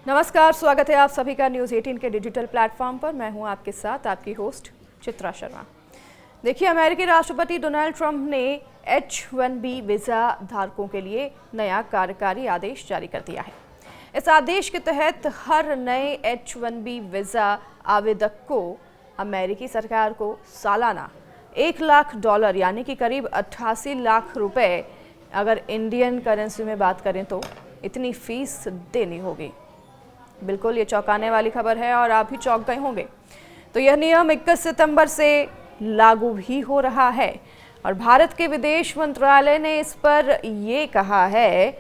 नमस्कार, स्वागत है आप सभी का न्यूज़ 18 के डिजिटल प्लेटफॉर्म पर। मैं हूं आपके साथ आपकी होस्ट चित्रा शर्मा। देखिए, अमेरिकी राष्ट्रपति डोनाल्ड ट्रंप ने H-1B वीज़ा धारकों के लिए नया कार्यकारी आदेश जारी कर दिया है। इस आदेश के तहत हर नए H-1B वीज़ा आवेदक को अमेरिकी सरकार को सालाना $1 लाख यानी कि करीब 88 लाख रुपए, अगर इंडियन करेंसी में बात करें तो इतनी फीस देनी होगी। बिल्कुल, ये चौंकाने वाली खबर है और आप भी चौंक गए होंगे। तो यह नियम 21 सितंबर से लागू भी हो रहा है और भारत के विदेश मंत्रालय ने इस पर ये कहा है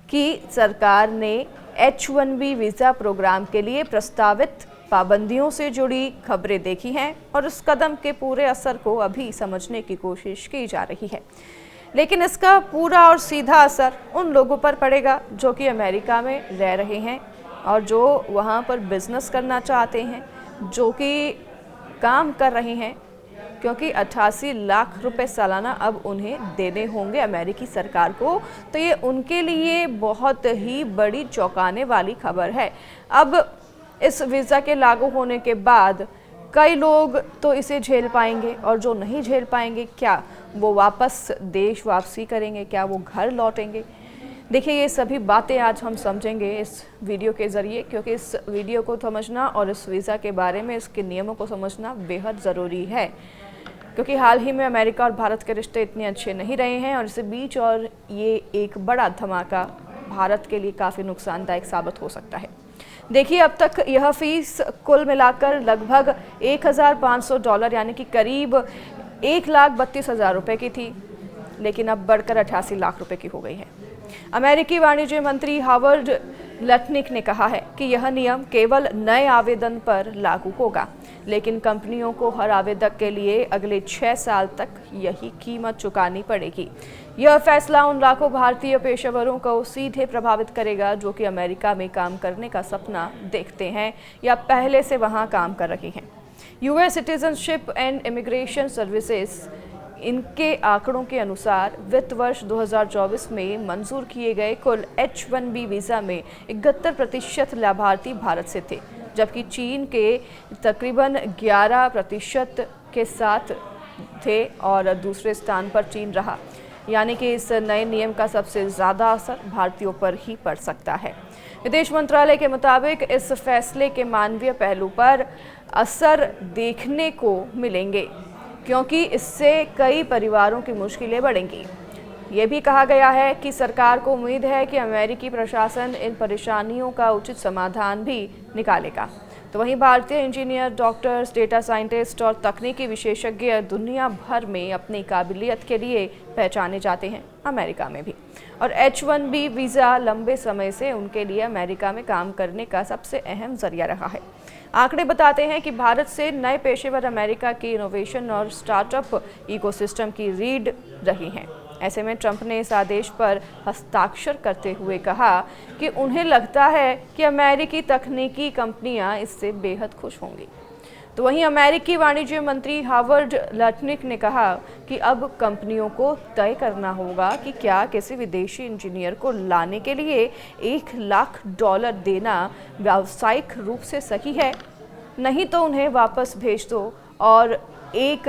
कि सरकार ने H-1B वीज़ा प्रोग्राम के लिए प्रस्तावित पाबंदियों से जुड़ी खबरें देखी हैं और उस कदम के पूरे असर को अभी समझने की कोशिश की जा रही है। लेकिन इसका पूरा और सीधा असर उन लोगों पर पड़ेगा जो कि अमेरिका में रह रहे हैं और जो वहाँ पर बिजनेस करना चाहते हैं, जो कि काम कर रहे हैं, क्योंकि 88 लाख रुपए सालाना अब उन्हें देने होंगे अमेरिकी सरकार को। तो ये उनके लिए बहुत ही बड़ी चौंकाने वाली खबर है। अब इस वीज़ा के लागू होने के बाद कई लोग तो इसे झेल पाएंगे और जो नहीं झेल पाएंगे, क्या वो वापस देश वापसी करेंगे, क्या वो घर लौटेंगे? देखिए, ये सभी बातें आज हम समझेंगे इस वीडियो के ज़रिए, क्योंकि इस वीडियो को समझना और इस वीज़ा के बारे में इसके नियमों को समझना बेहद ज़रूरी है, क्योंकि हाल ही में अमेरिका और भारत के रिश्ते इतने अच्छे नहीं रहे हैं और इसी बीच और ये एक बड़ा धमाका भारत के लिए काफ़ी नुकसानदायक साबित हो सकता है। देखिए, अब तक यह फीस कुल मिलाकर लगभग $1,500 यानी कि करीब 1,32,000 रुपये की थी, लेकिन अब बढ़कर 88 लाख रुपए की हो गई है। अमेरिकी वाणिज्य मंत्री हावर्ड लटनिक ने कहा है कि यह नियम केवल नए आवेदन पर लागू होगा, लेकिन कंपनियों को हर आवेदक के लिए अगले 6 साल तक यही कीमत चुकानी पड़ेगी। यह फैसला उन लाखों भारतीय पेशेवरों को सीधे प्रभावित करेगा जो कि अमेरिका में काम करने का सपना देखते हैं या पहले से वहां काम कर रहे हैं। US citizenship and immigration services, इनके आंकड़ों के अनुसार वित्त वर्ष 2024 में मंजूर किए गए कुल H-1B वीज़ा में 71% लाभार्थी भारत से थे, जबकि चीन के तकरीबन 11% के साथ थे और दूसरे स्थान पर चीन रहा। यानी कि इस नए नियम का सबसे ज़्यादा असर भारतीयों पर ही पड़ सकता है। विदेश मंत्रालय के मुताबिक इस फैसले के मानवीय पहलू पर असर देखने को मिलेंगे, क्योंकि इससे कई परिवारों की मुश्किलें बढ़ेंगी। ये भी कहा गया है कि सरकार को उम्मीद है कि अमेरिकी प्रशासन इन परेशानियों का उचित समाधान भी निकालेगा। तो वहीं भारतीय इंजीनियर, डॉक्टर्स, डेटा साइंटिस्ट और तकनीकी विशेषज्ञ दुनिया भर में अपनी काबिलियत के लिए पहचाने जाते हैं, अमेरिका में भी। और H-1B वीज़ा लंबे समय से उनके लिए अमेरिका में काम करने का सबसे अहम जरिया रहा है। आंकड़े बताते हैं कि भारत से नए पेशेवर अमेरिका की इनोवेशन और स्टार्टअप इकोसिस्टम की रीढ़ रही हैं। ऐसे में ट्रंप ने इस आदेश पर हस्ताक्षर करते हुए कहा कि उन्हें लगता है कि अमेरिकी तकनीकी कंपनियां इससे बेहद खुश होंगी। तो वहीं अमेरिकी वाणिज्य मंत्री हावर्ड लटनिक ने कहा कि अब कंपनियों को तय करना होगा कि क्या किसी विदेशी इंजीनियर को लाने के लिए $1 लाख देना व्यावसायिक रूप से सही है। नहीं तो उन्हें वापस भेज दो और एक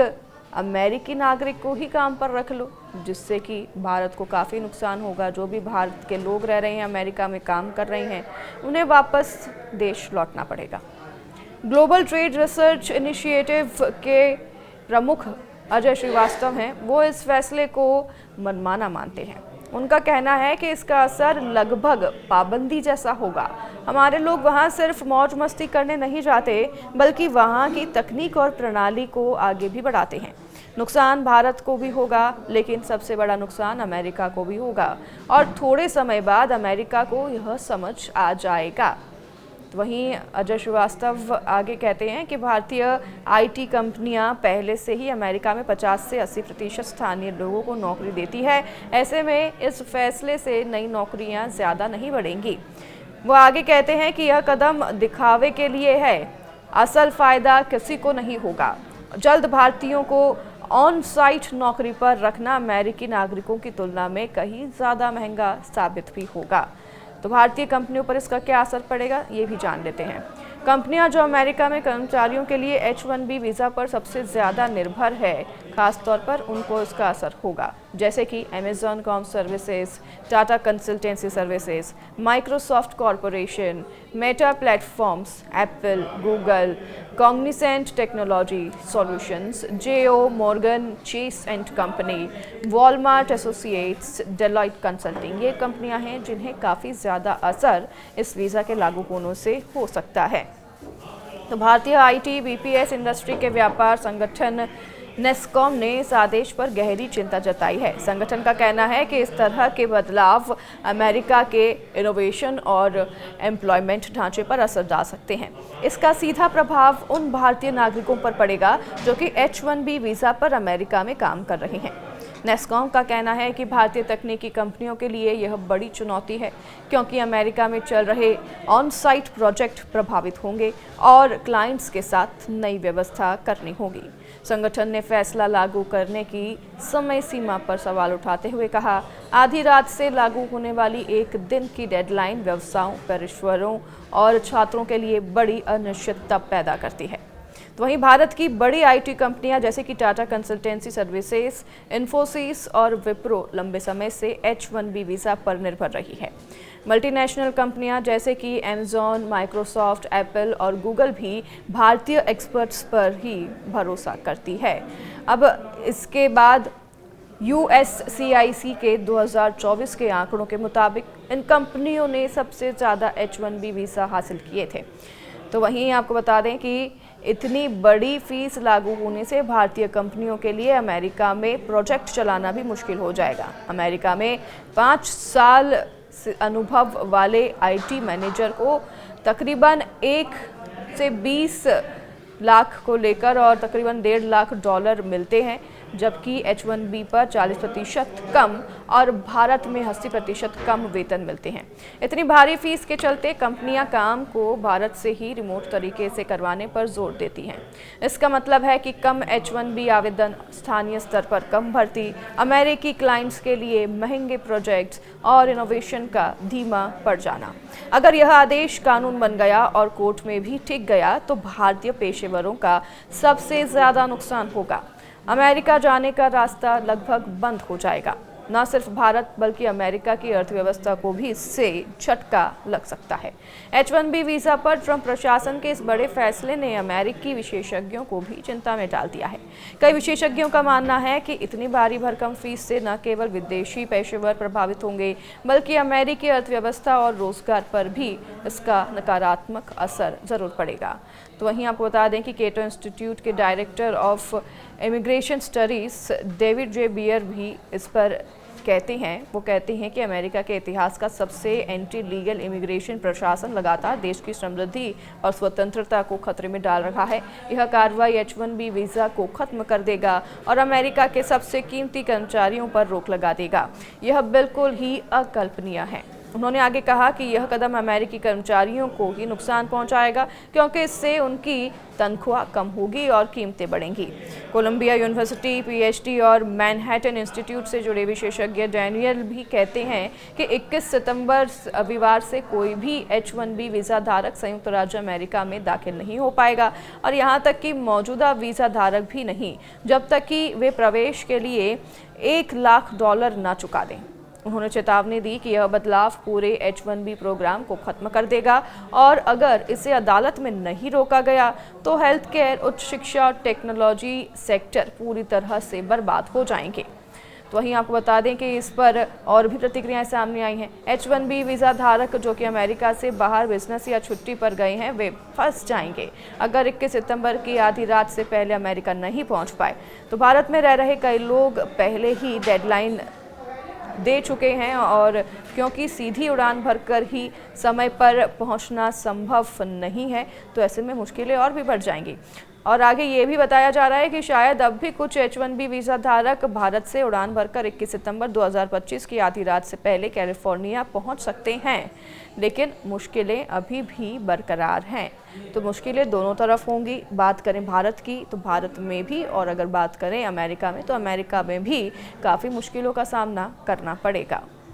अमेरिकी नागरिक को ही काम पर रख लो, जिससे कि भारत को काफ़ी नुकसान होगा। जो भी भारत के लोग रह रहे हैं, अमेरिका में काम कर रहे हैं, उन्हें वापस देश लौटना पड़ेगा। ग्लोबल ट्रेड रिसर्च इनिशिएटिव के प्रमुख अजय श्रीवास्तव हैं, वो इस फैसले को मनमाना मानते हैं। उनका कहना है कि इसका असर लगभग पाबंदी जैसा होगा। हमारे लोग वहाँ सिर्फ मौज मस्ती करने नहीं जाते, बल्कि वहाँ की तकनीक और प्रणाली को आगे भी बढ़ाते हैं। नुकसान भारत को भी होगा, लेकिन सबसे बड़ा नुकसान अमेरिका को भी होगा और थोड़े समय बाद अमेरिका को यह समझ आ जाएगा। वहीं अजय श्रीवास्तव आगे कहते हैं कि भारतीय आईटी कंपनियां पहले से ही अमेरिका में 50 से 80% स्थानीय लोगों को नौकरी देती है। ऐसे में इस फैसले से नई नौकरियां ज़्यादा नहीं बढ़ेंगी। वो आगे कहते हैं कि यह कदम दिखावे के लिए है, असल फ़ायदा किसी को नहीं होगा। जल्द भारतीयों को ऑन साइट नौकरी पर रखना अमेरिकी नागरिकों की तुलना में कहीं ज़्यादा महंगा साबित भी होगा। तो भारतीय कंपनियों पर इसका क्या असर पड़ेगा, ये भी जान लेते हैं। कंपनियां जो अमेरिका में कर्मचारियों के लिए H-1B वीज़ा पर सबसे ज़्यादा निर्भर है, खास तौर पर उनको इसका असर होगा, जैसे कि Amazon com services, Tata consultancy services, Microsoft corporation, Meta platforms, Apple, Google, cognisant technology solutions, JO Morgan Chase and company, Walmart associates, Deloitte consulting. ये कंपनियां हैं जिन्हें काफ़ी ज़्यादा असर इस वीज़ा के लागू होने से हो सकता है। तो भारतीय IT BPS इंडस्ट्री के व्यापार संगठन नेस्कॉम ने इस आदेश पर गहरी चिंता जताई है। संगठन का कहना है कि इस तरह के बदलाव अमेरिका के इनोवेशन और एम्प्लॉयमेंट ढांचे पर असर डाल सकते हैं। इसका सीधा प्रभाव उन भारतीय नागरिकों पर पड़ेगा जो कि H-1B वीज़ा पर अमेरिका में काम कर रहे हैं। नेस्कॉम का कहना है कि भारतीय तकनीकी कंपनियों के लिए यह बड़ी चुनौती है, क्योंकि अमेरिका में चल रहे ऑन साइट प्रोजेक्ट प्रभावित होंगे और क्लाइंट्स के साथ नई व्यवस्था करनी होगी। संगठन ने फैसला लागू करने की समय सीमा पर सवाल उठाते हुए कहा, आधी रात से लागू होने वाली एक दिन की डेडलाइन व्यवसायों, पेशेवरों और छात्रों के लिए बड़ी अनिश्चितता पैदा करती है। तो वहीं भारत की बड़ी IT कंपनियां जैसे कि टाटा कंसल्टेंसी सर्विसेज, इन्फोसिस और विप्रो लंबे समय से H-1B वीज़ा पर निर्भर रही है। मल्टीनेशनल कंपनियां जैसे कि अमेजॉन, माइक्रोसॉफ्ट, एप्पल और गूगल भी भारतीय एक्सपर्ट्स पर ही भरोसा करती है। अब इसके बाद USCIS के 2024 के आंकड़ों के मुताबिक इन कंपनियों ने सबसे ज़्यादा H-1B वीज़ा हासिल किए थे। तो वहीं आपको बता दें कि इतनी बड़ी फीस लागू होने से भारतीय कंपनियों के लिए अमेरिका में प्रोजेक्ट चलाना भी मुश्किल हो जाएगा। अमेरिका में 5 साल अनुभव वाले IT मैनेजर को तकरीबन 1 से 20 लाख को लेकर और तकरीबन $1.5 लाख मिलते हैं, जबकि H-1B पर 40% कम और भारत में 80% कम वेतन मिलते हैं। इतनी भारी फीस के चलते कंपनियां काम को भारत से ही रिमोट तरीके से करवाने पर जोर देती हैं। इसका मतलब है कि कम H-1B आवेदन, स्थानीय स्तर पर कम भर्ती, अमेरिकी क्लाइंट्स के लिए महंगे प्रोजेक्ट्स और इनोवेशन का धीमा पड़ जाना। अगर यह आदेश कानून बन गया और कोर्ट में भी टिक गया तो भारतीय पेशेवरों का सबसे ज़्यादा नुकसान होगा। अमेरिका जाने का रास्ता लगभग बंद हो जाएगा। न सिर्फ भारत बल्कि अमेरिका की अर्थव्यवस्था को भी इससे झटका लग सकता है। H-1B वीज़ा पर ट्रंप प्रशासन के इस बड़े फैसले ने अमेरिकी विशेषज्ञों को भी चिंता में डाल दिया है। कई विशेषज्ञों का मानना है कि इतनी भारी भरकम फीस से न केवल विदेशी पेशेवर प्रभावित होंगे बल्कि अमेरिकी अर्थव्यवस्था और रोजगार पर भी इसका नकारात्मक असर जरूर पड़ेगा। तो वहीं आपको बता दें कि केटो इंस्टीट्यूट के director of immigration studies David J Bier भी इस पर कहते हैं कि अमेरिका के इतिहास का सबसे एंटी लीगल इमिग्रेशन प्रशासन लगातार देश की समृद्धि और स्वतंत्रता को खतरे में डाल रहा है। यह कार्रवाई H-1B वीज़ा को खत्म कर देगा और अमेरिका के सबसे कीमती कर्मचारियों पर रोक लगा देगा। यह बिल्कुल ही अकल्पनीय है। उन्होंने आगे कहा कि यह कदम अमेरिकी कर्मचारियों को ही नुकसान पहुंचाएगा, क्योंकि इससे उनकी तनख्वाह कम होगी और कीमतें बढ़ेंगी। कोलंबिया यूनिवर्सिटी PhD और मैनहट्टन इंस्टीट्यूट से जुड़े विशेषज्ञ डैनियल भी कहते हैं कि 21 सितंबर रविवार से कोई भी H-1B वीज़ा धारक संयुक्त राज्य अमेरिका में दाखिल नहीं हो पाएगा, और यहाँ तक कि मौजूदा वीज़ा धारक भी नहीं, जब तक कि वे प्रवेश के लिए $1 लाख ना चुका दें। उन्होंने चेतावनी दी कि यह बदलाव पूरे H-1B प्रोग्राम को खत्म कर देगा और अगर इसे अदालत में नहीं रोका गया तो हेल्थ केयर, उच्च शिक्षा और टेक्नोलॉजी सेक्टर पूरी तरह से बर्बाद हो जाएंगे। तो वहीं आपको बता दें कि इस पर और भी प्रतिक्रियाएं सामने आई हैं। H-1B वीज़ा धारक जो कि अमेरिका से बाहर बिजनेस या छुट्टी पर गए हैं, वे फंस जाएंगे अगर 21 सितंबर की आधी रात से पहले अमेरिका नहीं पहुंच पाए। तो भारत में रह रहे कई लोग पहले ही डेडलाइन दे चुके हैं, और क्योंकि सीधी उड़ान भरकर ही समय पर पहुंचना संभव नहीं है, तो ऐसे में मुश्किलें और भी बढ़ जाएंगी। और आगे ये भी बताया जा रहा है कि शायद अब भी कुछ H-1B वीज़ा धारक भारत से उड़ान भरकर 21 सितंबर 2025 की आधी रात से पहले कैलिफोर्निया पहुंच सकते हैं, लेकिन मुश्किलें अभी भी बरकरार हैं। तो मुश्किलें दोनों तरफ होंगी। बात करें भारत की तो भारत में भी, और अगर बात करें अमेरिका में तो अमेरिका में भी काफ़ी मुश्किलों का सामना करना पड़ेगा।